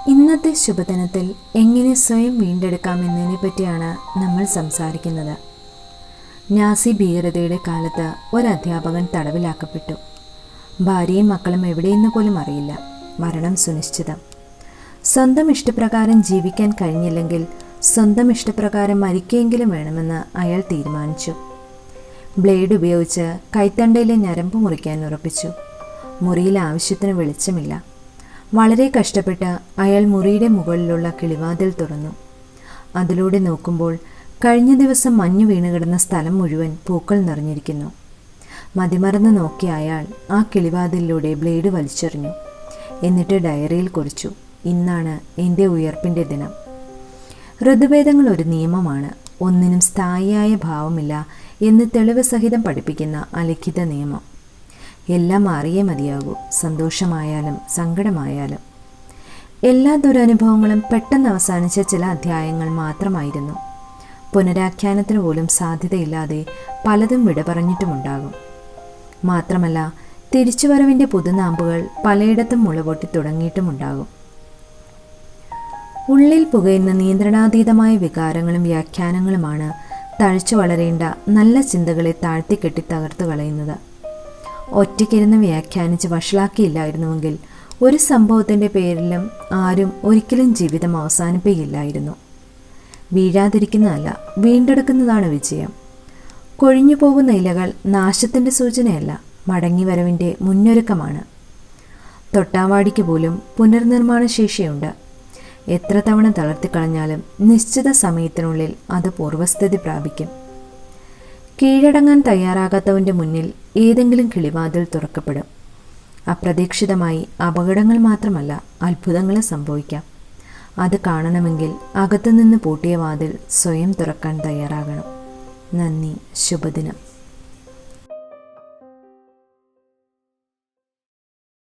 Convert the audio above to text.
ഇന്നത്തെ ശുഭദിനത്തിൽ എങ്ങനെ സ്വയം വീണ്ടെടുക്കാമെന്നതിനെ പറ്റിയാണ് നമ്മൾ സംസാരിക്കുന്നത്. നാസി ഭീകരതയുടെ കാലത്ത് ഒരധ്യാപകൻ തടവിലാക്കപ്പെട്ടു. ഭാര്യയും മക്കളും എവിടെയെന്ന് പോലും അറിയില്ല. മരണം സുനിശ്ചിതം. സ്വന്തം ഇഷ്ടപ്രകാരം ജീവിക്കാൻ കഴിഞ്ഞില്ലെങ്കിൽ സ്വന്തം ഇഷ്ടപ്രകാരം മരിക്കെങ്കിലും വേണമെന്ന് അയാൾ തീരുമാനിച്ചു. ബ്ലേഡ് ഉപയോഗിച്ച് കൈത്തണ്ടയിലെ ഞരമ്പ് മുറിക്കാൻ ഉറപ്പിച്ചു. മുറിയിൽ ആവശ്യത്തിന് വെളിച്ചമില്ല. വളരെ കഷ്ടപ്പെട്ട് അയാൾ മുറിയുടെ മുകളിലുള്ള കിളിവാതിൽ തുറന്നു. അതിലൂടെ നോക്കുമ്പോൾ കഴിഞ്ഞ ദിവസം മഞ്ഞു വീണുകിടന്ന സ്ഥലം മുഴുവൻ പൂക്കൾ നിറഞ്ഞിരിക്കുന്നു. മതിമറന്ന് നോക്കിയ അയാൾ ആ കിളിവാതിലിലൂടെ ബ്ലേഡ് വലിച്ചെറിഞ്ഞു. എന്നിട്ട് ഡയറിയിൽ കുറിച്ചു, ഇന്നാണ് എൻ്റെ ഉയർപ്പിൻ്റെ ദിനം. ഋതുഭേദങ്ങൾ ഒരു നിയമമാണ്. ഒന്നിനും സ്ഥായിയായ ഭാവമില്ല എന്ന് തെളിവ് സഹിതം പഠിപ്പിക്കുന്ന അലിഖിത നിയമം. എല്ലാം മാറിയേ മതിയാകൂ, സന്തോഷമായാലും സങ്കടമായാലും. എല്ലാ ദുരനുഭവങ്ങളും പെട്ടെന്ന് അവസാനിച്ച ചില അധ്യായങ്ങൾ മാത്രമായിരുന്നു. പുനരാഖ്യാനത്തിന് പോലും സാധ്യതയില്ലാതെ പലതും വിട പറഞ്ഞിട്ടുമുണ്ടാകും. മാത്രമല്ല, തിരിച്ചുവരവിൻ്റെ പുതുനാമ്പുകൾ പലയിടത്തും മുളപൊട്ടി തുടങ്ങിയിട്ടുമുണ്ടാകും. ഉള്ളിൽ പുകയുന്ന നിയന്ത്രണാതീതമായ വികാരങ്ങളും വ്യാഖ്യാനങ്ങളുമാണ് തഴച്ചു വളരേണ്ട നല്ല ചിന്തകളെ താഴ്ത്തിക്കെട്ടി തകർത്തു കളയുന്നത്. ഒറ്റയ്ക്കിരുന്ന് വ്യാഖ്യാനിച്ച് വഷളാക്കിയില്ലായിരുന്നുവെങ്കിൽ ഒരു സംഭവത്തിൻ്റെ പേരിലും ആരും ഒരിക്കലും ജീവിതം അവസാനിപ്പിക്കില്ലായിരുന്നു. വീഴാതിരിക്കുന്നതല്ല, വീണ്ടെടുക്കുന്നതാണ് വിജയം. കൊഴിഞ്ഞു പോകുന്ന ഇലകൾ നാശത്തിൻ്റെ സൂചനയല്ല, മടങ്ങിവരവിൻ്റെ മുന്നൊരുക്കമാണ്. തൊട്ടാവാടിക്ക് പോലും പുനർനിർമ്മാണ ശേഷിയുണ്ട്. എത്ര തവണ തളർത്തിക്കളഞ്ഞാലും നിശ്ചിത സമയത്തിനുള്ളിൽ അത് പൂർവ്വസ്ഥിതി പ്രാപിക്കും. കീഴടങ്ങാൻ തയ്യാറാകാത്തവൻ്റെ മുന്നിൽ ഏതെങ്കിലും കിളിവാതിൽ തുറക്കപ്പെടും. അപ്രതീക്ഷിതമായി അപകടങ്ങൾ മാത്രമല്ല, അത്ഭുതങ്ങളും സംഭവിക്കാം. അത് കാണണമെങ്കിൽ അകത്തുനിന്ന് പൂട്ടിയ വാതിൽ സ്വയം തുറക്കാൻ തയ്യാറാകണം. നന്ദി. ശുഭദിനം.